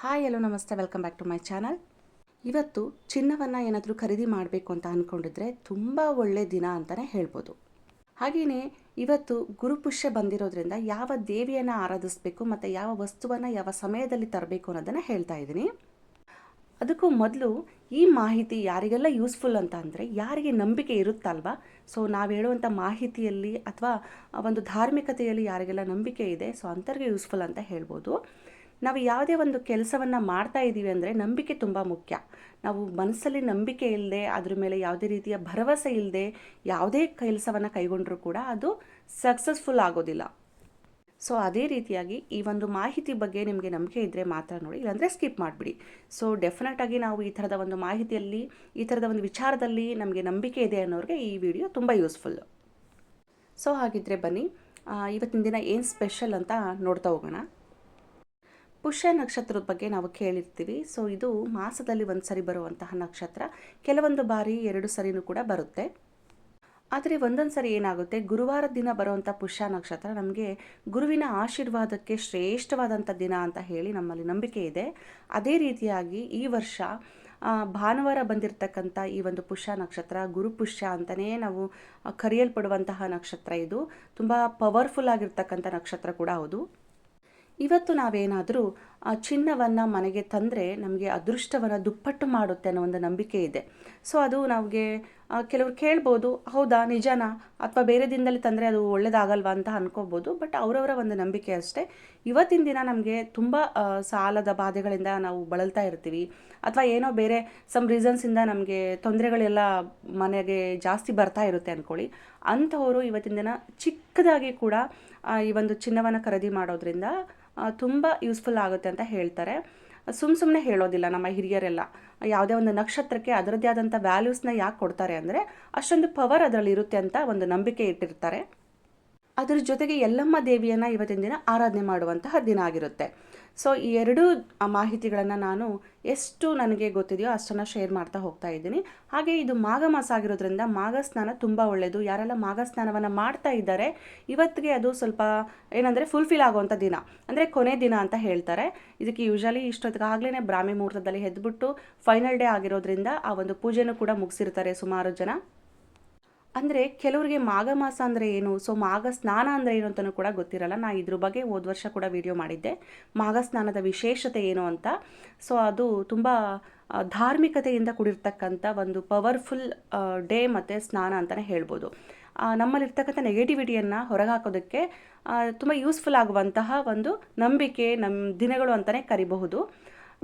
Hi hello ನಮಸ್ತೆ, welcome back to my channel. ಇವತ್ತು ಚಿನ್ನವನ್ನು ಏನಾದರೂ ಖರೀದಿ ಮಾಡಬೇಕು ಅಂತ ಅಂದ್ಕೊಂಡಿದ್ರೆ ತುಂಬ ಒಳ್ಳೆ ದಿನ ಅಂತಲೇ ಹೇಳ್ಬೋದು. ಹಾಗೆಯೇ ಇವತ್ತು ಗುರುಪುಷ್ಯ ಬಂದಿರೋದ್ರಿಂದ ಯಾವ ದೇವಿಯನ್ನು ಆರಾಧಿಸಬೇಕು ಮತ್ತು ಯಾವ ವಸ್ತುವನ್ನು ಯಾವ ಸಮಯದಲ್ಲಿ ತರಬೇಕು ಅನ್ನೋದನ್ನು ಹೇಳ್ತಾ ಇದ್ದೀನಿ. ಅದಕ್ಕೂ ಮೊದಲು ಈ ಮಾಹಿತಿ ಯಾರಿಗೆಲ್ಲ ಯೂಸ್ಫುಲ್ ಅಂತ ಅಂದರೆ, ಯಾರಿಗೆ ನಂಬಿಕೆ ಇರುತ್ತಲ್ವ, ಸೊ ನಾವು ಹೇಳುವಂಥ ಮಾಹಿತಿಯಲ್ಲಿ ಅಥವಾ ಒಂದು ಧಾರ್ಮಿಕತೆಯಲ್ಲಿ ಯಾರಿಗೆಲ್ಲ ನಂಬಿಕೆ ಇದೆ, ಸೊ ಅಂಥವ್ರಿಗೆ ಯೂಸ್ಫುಲ್ ಅಂತ ಹೇಳ್ಬೋದು. ನಾವು ಯಾವುದೇ ಒಂದು ಕೆಲಸವನ್ನು ಮಾಡ್ತಾ ಇದ್ದೀವಿ ಅಂದರೆ ನಂಬಿಕೆ ತುಂಬ ಮುಖ್ಯ. ನಾವು ಮನಸ್ಸಲ್ಲಿ ನಂಬಿಕೆ ಇಲ್ಲದೆ, ಅದ್ರ ಮೇಲೆ ಯಾವುದೇ ರೀತಿಯ ಭರವಸೆ ಇಲ್ಲದೆ ಯಾವುದೇ ಕೆಲಸವನ್ನು ಕೈಗೊಂಡರೂ ಕೂಡ ಅದು ಸಕ್ಸಸ್ಫುಲ್ ಆಗೋದಿಲ್ಲ. ಸೊ ಅದೇ ರೀತಿಯಾಗಿ ಈ ಒಂದು ಮಾಹಿತಿ ಬಗ್ಗೆ ನಿಮಗೆ ನಂಬಿಕೆ ಇದ್ದರೆ ಮಾತ್ರ ನೋಡಿ, ಇಲ್ಲಾಂದರೆ ಸ್ಕಿಪ್ ಮಾಡಿಬಿಡಿ. ಸೊ ಡೆಫಿನೆಟಾಗಿ ನಾವು ಈ ಥರದ ಒಂದು ಮಾಹಿತಿಯಲ್ಲಿ, ಈ ಥರದ ಒಂದು ವಿಚಾರದಲ್ಲಿ ನಮಗೆ ನಂಬಿಕೆ ಇದೆ ಅನ್ನೋರಿಗೆ ಈ ವಿಡಿಯೋ ತುಂಬ ಯೂಸ್ಫುಲ್ಲು. ಸೊ ಹಾಗಿದ್ದರೆ ಬನ್ನಿ, ಇವತ್ತಿನ ದಿನ ಏನು ಸ್ಪೆಷಲ್ ಅಂತ ನೋಡ್ತಾ ಹೋಗೋಣ. ಪುಷ್ಯ ನಕ್ಷತ್ರದ ಬಗ್ಗೆ ನಾವು ಕೇಳಿರ್ತೀವಿ. ಸೊ ಇದು ಮಾಸದಲ್ಲಿ ಒಂದು ಸರಿ ಬರುವಂತಹ ನಕ್ಷತ್ರ, ಕೆಲವೊಂದು ಬಾರಿ 2 ಸರಿನೂ ಕೂಡ ಬರುತ್ತೆ. ಆದರೆ ಒಂದೊಂದು ಸರಿ ಏನಾಗುತ್ತೆ, ಗುರುವಾರದ ದಿನ ಬರುವಂಥ ಪುಷ್ಯ ನಕ್ಷತ್ರ ನಮಗೆ ಗುರುವಿನ ಆಶೀರ್ವಾದಕ್ಕೆ ಶ್ರೇಷ್ಠವಾದಂಥ ದಿನ ಅಂತ ಹೇಳಿ ನಮ್ಮಲ್ಲಿ ನಂಬಿಕೆ ಇದೆ. ಅದೇ ರೀತಿಯಾಗಿ ಈ ವರ್ಷ ಭಾನುವಾರ ಬಂದಿರತಕ್ಕಂಥ ಈ ಒಂದು ಪುಷ್ಯ ನಕ್ಷತ್ರ ಗುರುಪುಷ್ಯ ಅಂತಲೇ ನಾವು ಕರೆಯಲ್ಪಡುವಂತಹ ನಕ್ಷತ್ರ. ಇದು ತುಂಬ ಪವರ್ಫುಲ್ ಆಗಿರ್ತಕ್ಕಂಥ ನಕ್ಷತ್ರ ಕೂಡ ಹೌದು. ಇವತ್ತು ನಾವೇನಾದರೂ ಚಿನ್ನವನ್ನು ಮನೆಗೆ ತಂದರೆ ನಮಗೆ ಅದೃಷ್ಟವನ್ನು ದುಪ್ಪಟ್ಟು ಮಾಡುತ್ತೆ ಅನ್ನೋ ಒಂದು ನಂಬಿಕೆ ಇದೆ. ಸೊ ಅದು ನಮಗೆ ಕೆಲವ್ರು ಕೇಳ್ಬೋದು, ಹೌದಾ ನಿಜನಾ, ಅಥವಾ ಬೇರೆ ದಿನದಲ್ಲಿ ತಂದರೆ ಅದು ಒಳ್ಳೇದಾಗಲ್ವಾ ಅಂತ ಅನ್ಕೋಬೋದು. ಬಟ್ ಅವರವರ ಒಂದು ನಂಬಿಕೆ ಅಷ್ಟೇ. ಇವತ್ತಿನ ದಿನ ನಮಗೆ ತುಂಬ ಸಾಲದ ಬಾಧೆಗಳಿಂದ ನಾವು ಬಳಲ್ತಾ ಇರ್ತೀವಿ, ಅಥವಾ ಏನೋ ಬೇರೆ ಸಮ್ ರೀಸನ್ಸಿಂದ ನಮಗೆ ತೊಂದರೆಗಳೆಲ್ಲ ಮನೆಗೆ ಜಾಸ್ತಿ ಬರ್ತಾ ಇರುತ್ತೆ ಅಂದ್ಕೊಳ್ಳಿ. ಅಂಥವರು ಇವತ್ತಿನ ದಿನ ಚಿಕ್ಕದಾಗಿ ಕೂಡ ಈ ಒಂದು ಚಿನ್ನವನ್ನು ಖರೀದಿ ಮಾಡೋದ್ರಿಂದ ತುಂಬ ಯೂಸ್ಫುಲ್ ಆಗುತ್ತೆ ಅಂತ ಹೇಳ್ತಾರೆ. ಸುಮ್ಮನೆ ಹೇಳೋದಿಲ್ಲ ನಮ್ಮ ಹಿರಿಯರೆಲ್ಲ. ಯಾವುದೇ ಒಂದು ನಕ್ಷತ್ರಕ್ಕೆ ಅದರದ್ದೇ ಆದಂಥ ವ್ಯಾಲ್ಯೂಸ್ನ ಯಾಕೆ ಕೊಡ್ತಾರೆ ಅಂದರೆ, ಅಷ್ಟೊಂದು ಪವರ್ ಅದರಲ್ಲಿ ಇರುತ್ತೆ ಅಂತ ಒಂದು ನಂಬಿಕೆ ಇಟ್ಟಿರ್ತಾರೆ. ಅದರ ಜೊತೆಗೆ ಯಲ್ಲಮ್ಮ ದೇವಿಯನ್ನು ಇವತ್ತಿನ ದಿನ ಆರಾಧನೆ ಮಾಡುವಂತಹ ದಿನ ಆಗಿರುತ್ತೆ. ಸೊ ಈ ಎರಡೂ ಮಾಹಿತಿಗಳನ್ನು ನಾನು ಎಷ್ಟು ನನಗೆ ಗೊತ್ತಿದೆಯೋ ಅಷ್ಟನ್ನು ಶೇರ್ ಮಾಡ್ತಾ ಹೋಗ್ತಾ ಇದ್ದೀನಿ. ಹಾಗೆ ಇದು ಮಾಘ ಮಾಸ ಆಗಿರೋದ್ರಿಂದ ಮಾಘ ಸ್ನಾನ ತುಂಬ ಒಳ್ಳೆಯದು. ಯಾರೆಲ್ಲ ಮಾಘ ಸ್ನಾನವನ್ನು ಮಾಡ್ತಾ ಇದ್ದಾರೆ, ಇವತ್ತಿಗೆ ಅದು ಸ್ವಲ್ಪ ಏನಂದರೆ ಫುಲ್ಫಿಲ್ ಆಗುವಂಥ ದಿನ, ಅಂದರೆ ಕೊನೆ ದಿನ ಅಂತ ಹೇಳ್ತಾರೆ. ಇದಕ್ಕೆ ಯೂಶಲಿ ಇಷ್ಟೊತ್ತಿಗಾಗಲೇ ಬ್ರಾಹ್ಮಿ ಮುಹೂರ್ತದಲ್ಲಿ ಎದ್ಬಿಟ್ಟು ಫೈನಲ್ ಡೇ ಆಗಿರೋದ್ರಿಂದ ಆ ಒಂದು ಪೂಜೆನೂ ಕೂಡ ಮುಗಿಸಿರ್ತಾರೆ ಸುಮಾರು ಜನ. ಅಂದರೆ ಕೆಲವರಿಗೆ ಮಾಘ ಮಾಸ ಅಂದರೆ ಏನು, ಸೊ ಮಾಘ ಸ್ನಾನ ಅಂದರೆ ಏನು ಅಂತಲೂ ಕೂಡ ಗೊತ್ತಿರಲ್ಲ. ನಾನು ಇದ್ರ ಬಗ್ಗೆ ಹೋದ ವರ್ಷ ಕೂಡ ವಿಡಿಯೋ ಮಾಡಿದ್ದೆ, ಮಾಘ ಸ್ನಾನದ ವಿಶೇಷತೆ ಏನು ಅಂತ. ಸೊ ಅದು ತುಂಬ ಧಾರ್ಮಿಕತೆಯಿಂದ ಕೂಡಿರ್ತಕ್ಕಂಥ ಒಂದು ಪವರ್ಫುಲ್ ಡೇ ಮತ್ತು ಸ್ನಾನ ಅಂತಲೇ ಹೇಳ್ಬೋದು. ನಮ್ಮಲ್ಲಿರ್ತಕ್ಕಂಥ ನೆಗೆಟಿವಿಟಿಯನ್ನು ಹೊರಗೆ ಹಾಕೋದಕ್ಕೆ ತುಂಬ ಯೂಸ್ಫುಲ್ ಆಗುವಂತಹ ಒಂದು ನಂಬಿಕೆ, ನಮ್ಮ ದಿನಗಳು ಅಂತಲೇ ಕರಿಬಹುದು.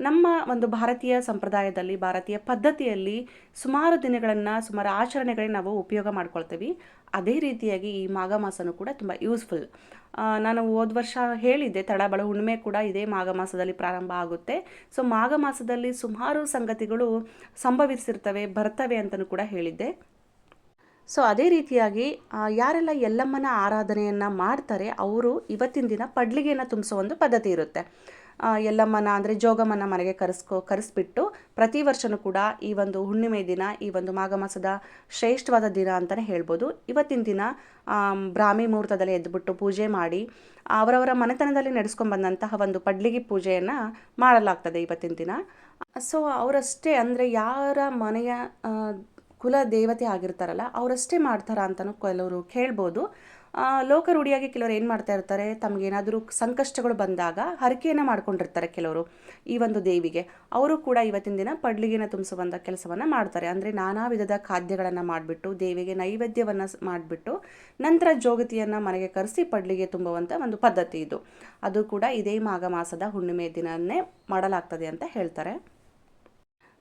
ನಮ್ಮ ಒಂದು ಭಾರತೀಯ ಸಂಪ್ರದಾಯದಲ್ಲಿ, ಭಾರತೀಯ ಪದ್ಧತಿಯಲ್ಲಿ ಸುಮಾರು ದಿನಗಳನ್ನು, ಸುಮಾರು ಆಚರಣೆಗಳನ್ನ ನಾವು ಉಪಯೋಗ ಮಾಡ್ಕೊಳ್ತೀವಿ. ಅದೇ ರೀತಿಯಾಗಿ ಈ ಮಾಘ ಮಾಸನೂ ಕೂಡ ತುಂಬ ಯೂಸ್ಫುಲ್. ನಾನು ಹೋದ ವರ್ಷ ಹೇಳಿದ್ದೆ, ತಳಬಳ ಹುಣ್ಣಿಮೆ ಕೂಡ ಇದೇ ಮಾಘ ಮಾಸದಲ್ಲಿ ಪ್ರಾರಂಭ ಆಗುತ್ತೆ. ಸೊ ಮಾಘ ಮಾಸದಲ್ಲಿ ಸುಮಾರು ಸಂಗತಿಗಳು ಸಂಭವಿಸಿರ್ತವೆ, ಬರ್ತವೆ ಅಂತಲೂ ಕೂಡ ಹೇಳಿದ್ದೆ. ಸೊ ಅದೇ ರೀತಿಯಾಗಿ ಯಾರೆಲ್ಲ ಯಲ್ಲಮ್ಮನ ಆರಾಧನೆಯನ್ನು ಮಾಡ್ತಾರೆ ಅವರು ಇವತ್ತಿನ ದಿನ ಪಡ್ಲಿಗೆಯನ್ನು ತುಂಬಿಸೋ ಒಂದು ಪದ್ಧತಿ ಇರುತ್ತೆ. ಯಲ್ಲಮ್ಮನ ಅಂದರೆ ಜೋಗಮ್ಮನ ಮನೆಗೆ ಕರೆಸ್ಬಿಟ್ಟು ಪ್ರತಿ ವರ್ಷವೂ ಕೂಡ ಈ ಒಂದು ಹುಣ್ಣಿಮೆ ದಿನ, ಈ ಒಂದು ಮಾಘ ಮಾಸದ ಶ್ರೇಷ್ಠವಾದ ದಿನ ಅಂತಲೇ ಹೇಳ್ಬೋದು. ಇವತ್ತಿನ ದಿನ ಬ್ರಾಹ್ಮಿ ಮುಹೂರ್ತದಲ್ಲಿ ಎದ್ಬಿಟ್ಟು ಪೂಜೆ ಮಾಡಿ ಅವರವರ ಮನೆತನದಲ್ಲಿ ನಡೆಸ್ಕೊಂಡ್ಬಂದಂತಹ ಒಂದು ಪಡ್ಲಿಗೆ ಪೂಜೆಯನ್ನು ಮಾಡಲಾಗ್ತದೆ ಇವತ್ತಿನ ದಿನ. ಸೊ ಅವರಷ್ಟೇ, ಅಂದರೆ ಯಾರ ಮನೆಯ ಕುಲ ದೇವತೆ ಆಗಿರ್ತಾರಲ್ಲ ಅವರಷ್ಟೇ ಮಾಡ್ತಾರಾ ಅಂತಲೂ ಕೆಲವರು ಕೇಳ್ಬೋದು. ಲೋಕ ರೂಢಿಯಾಗಿ ಕೆಲವರು ಏನು ಮಾಡ್ತಾ ಇರ್ತಾರೆ, ತಮಗೇನಾದರೂ ಸಂಕಷ್ಟಗಳು ಬಂದಾಗ ಹರಕೆಯನ್ನು ಮಾಡ್ಕೊಂಡಿರ್ತಾರೆ ಕೆಲವರು ಈ ಒಂದು ದೇವಿಗೆ. ಅವರು ಕೂಡ ಇವತ್ತಿನ ದಿನ ಪಡ್ಲಿಗೆನ ತುಂಬಿಸುವಂಥ ಕೆಲಸವನ್ನು ಮಾಡ್ತಾರೆ. ಅಂದರೆ ನಾನಾ ವಿಧದ ಖಾದ್ಯಗಳನ್ನು ಮಾಡಿಬಿಟ್ಟು ದೇವಿಗೆ ನೈವೇದ್ಯವನ್ನು ಮಾಡಿಬಿಟ್ಟು ನಂತರ ಜೋಗತಿಯನ್ನು ಮನೆಗೆ ಕರೆಸಿ ಪಡ್ಲಿಗೆ ತುಂಬುವಂಥ ಒಂದು ಪದ್ಧತಿ ಇದು. ಅದು ಕೂಡ ಇದೇ ಮಾಘ ಮಾಸದ ಹುಣ್ಣಿಮೆ ದಿನವೇ ಮಾಡಲಾಗ್ತದೆ ಅಂತ ಹೇಳ್ತಾರೆ.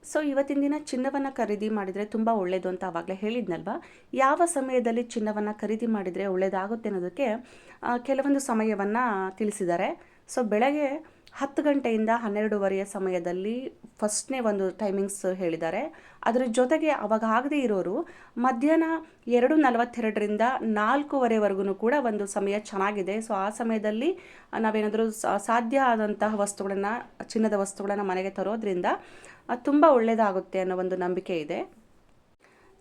ಸೊ ಇವತ್ತಿನ ದಿನ ಚಿನ್ನವನ್ನು ಖರೀದಿ ಮಾಡಿದರೆ ತುಂಬ ಒಳ್ಳೆಯದು ಅಂತ ಆವಾಗಲೇ ಹೇಳಿದ್ನಲ್ವ. ಯಾವ ಸಮಯದಲ್ಲಿ ಚಿನ್ನವನ್ನು ಖರೀದಿ ಮಾಡಿದರೆ ಒಳ್ಳೆಯದಾಗುತ್ತೆ ಅನ್ನೋದಕ್ಕೆ ಕೆಲವೊಂದು ಸಮಯವನ್ನು ತಿಳಿಸಿದ್ದಾರೆ. ಸೊ ಬೆಳಗ್ಗೆ 10 ಗಂಟೆಯಿಂದ 12:30 ಸಮಯದಲ್ಲಿ ಫಸ್ಟ್ನೇ ಒಂದು ಟೈಮಿಂಗ್ಸ್ ಹೇಳಿದ್ದಾರೆ. ಅದರ ಜೊತೆಗೆ ಅವಾಗ ಆಗದೇ ಇರೋರು ಮಧ್ಯಾಹ್ನ 2:42ರಿಂದ 4:15ವರೆಗೂ ಕೂಡ ಒಂದು ಸಮಯ ಚೆನ್ನಾಗಿದೆ. ಸೊ ಆ ಸಮಯದಲ್ಲಿ ನಾವೇನಾದರೂ ಸಾಧ್ಯ ಆದಂತಹ ವಸ್ತುಗಳನ್ನು, ಚಿನ್ನದ ವಸ್ತುಗಳನ್ನು ಮನೆಗೆ ತರೋದ್ರಿಂದ ತುಂಬ ಒಳ್ಳೆಯದಾಗುತ್ತೆ ಅನ್ನೋ ಒಂದು ನಂಬಿಕೆ ಇದೆ.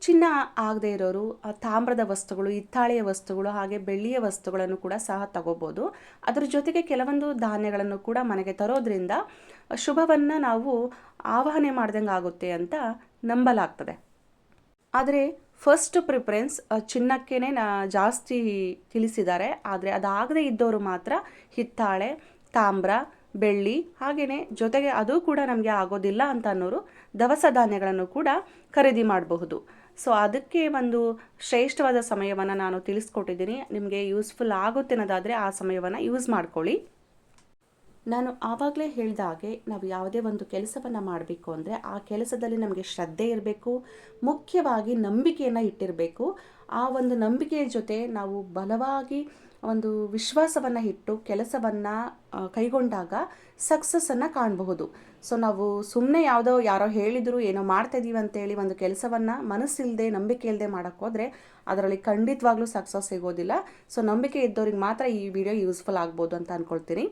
ಚಿನ್ನ ಆಗದೇ ಇರೋರು ತಾಮ್ರದ ವಸ್ತುಗಳು, ಹಿತ್ತಾಳೆಯ ವಸ್ತುಗಳು, ಹಾಗೆ ಬೆಳ್ಳಿಯ ವಸ್ತುಗಳನ್ನು ಕೂಡ ಸಹ ತಗೋಬೋದು. ಅದರ ಜೊತೆಗೆ ಕೆಲವೊಂದು ಧಾನ್ಯಗಳನ್ನು ಕೂಡ ಮನೆಗೆ ತರೋದ್ರಿಂದ ಶುಭವನ್ನು ನಾವು ಆವಾಹನೆ ಮಾಡ್ದಂಗೆ ಆಗುತ್ತೆ ಅಂತ ನಂಬಲಾಗ್ತದೆ. ಆದರೆ ಫಸ್ಟ್ ಪ್ರಿಫರೆನ್ಸ್ ಚಿನ್ನಕ್ಕೇ ಜಾಸ್ತಿ ತಿಳಿಸಿದ್ದಾರೆ. ಆದರೆ ಅದಾಗದೇ ಇದ್ದವರು ಮಾತ್ರ ಹಿತ್ತಾಳೆ, ತಾಮ್ರ, ಬೆಳ್ಳಿ, ಹಾಗೆಯೇ ಜೊತೆಗೆ ಅದು ಕೂಡ ನಮಗೆ ಆಗೋದಿಲ್ಲ ಅಂತ ಅನ್ನೋರು ದವಸ ಧಾನ್ಯಗಳನ್ನು ಕೂಡ ಖರೀದಿ ಮಾಡಬಹುದು. ಸೊ ಅದಕ್ಕೆ ಒಂದು ಶ್ರೇಷ್ಠವಾದ ಸಮಯವನ್ನು ನಾನು ತಿಳಿಸ್ಕೊಟ್ಟಿದ್ದೀನಿ. ನಿಮಗೆ ಯೂಸ್ಫುಲ್ ಆಗುತ್ತೆ ಅನ್ನೋದಾದರೆ ಆ ಸಮಯವನ್ನು ಯೂಸ್ ಮಾಡ್ಕೊಳ್ಳಿ. ನಾನು ಆವಾಗಲೇ ಹೇಳಿದ ಹಾಗೆ ನಾವು ಯಾವುದೇ ಒಂದು ಕೆಲಸವನ್ನು ಮಾಡಬೇಕು ಅಂದರೆ ಆ ಕೆಲಸದಲ್ಲಿ ನಮಗೆ ಶ್ರದ್ಧೆ ಇರಬೇಕು, ಮುಖ್ಯವಾಗಿ ನಂಬಿಕೆಯನ್ನು ಇಟ್ಟಿರಬೇಕು. ಆ ಒಂದು ನಂಬಿಕೆಯ ಜೊತೆ ನಾವು ಬಲವಾಗಿ ಒಂದು ವಿಶ್ವಾಸವನ್ನು ಇಟ್ಟು ಕೆಲಸವನ್ನು ಕೈಗೊಂಡಾಗ ಸಕ್ಸಸ್ಸನ್ನು ಕಾಣಬಹುದು. ಸೊ ನಾವು ಸುಮ್ಮನೆ ಯಾರೋ ಹೇಳಿದರು ಏನೋ ಮಾಡ್ತಾಯಿದ್ದೀವಿ ಅಂತೇಳಿ ಒಂದು ಕೆಲಸವನ್ನು ಮನಸ್ಸಿಲ್ಲದೆ ನಂಬಿಕೆ ಇಲ್ಲದೆ ಮಾಡೋಕ್ಕೆ ಹೋದರೆ ಅದರಲ್ಲಿ ಖಂಡಿತವಾಗ್ಲೂ ಸಕ್ಸಸ್ ಸಿಗೋದಿಲ್ಲ. ಸೊ ನಂಬಿಕೆ ಇದ್ದವ್ರಿಗೆ ಮಾತ್ರ ಈ ವಿಡಿಯೋ ಯೂಸ್ಫುಲ್ ಆಗ್ಬೋದು ಅಂತ ಅಂದ್ಕೊಳ್ತೀನಿ.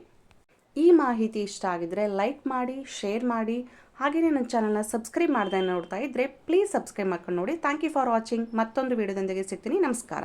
ಈ ಮಾಹಿತಿ ಇಷ್ಟ ಆಗಿದ್ರೆ ಲೈಕ್ ಮಾಡಿ, ಶೇರ್ ಮಾಡಿ, ಹಾಗೆಯೇ ನನ್ನ ಚಾನಲ್ನ ಸಬ್ಸ್ಕ್ರೈಬ್ ಮಾಡ್ದೆ ನೋಡ್ತಾ ಇದ್ದರೆ ಪ್ಲೀಸ್ ಸಬ್ಸ್ಕ್ರೈಬ್ ಮಾಡ್ಕೊಂಡು ನೋಡಿ. Thank you for watching. ಮತ್ತೊಂದು ವಿಡಿಯೋದೊಂದಿಗೆ ಸಿಗ್ತೀನಿ. ನಮಸ್ಕಾರ.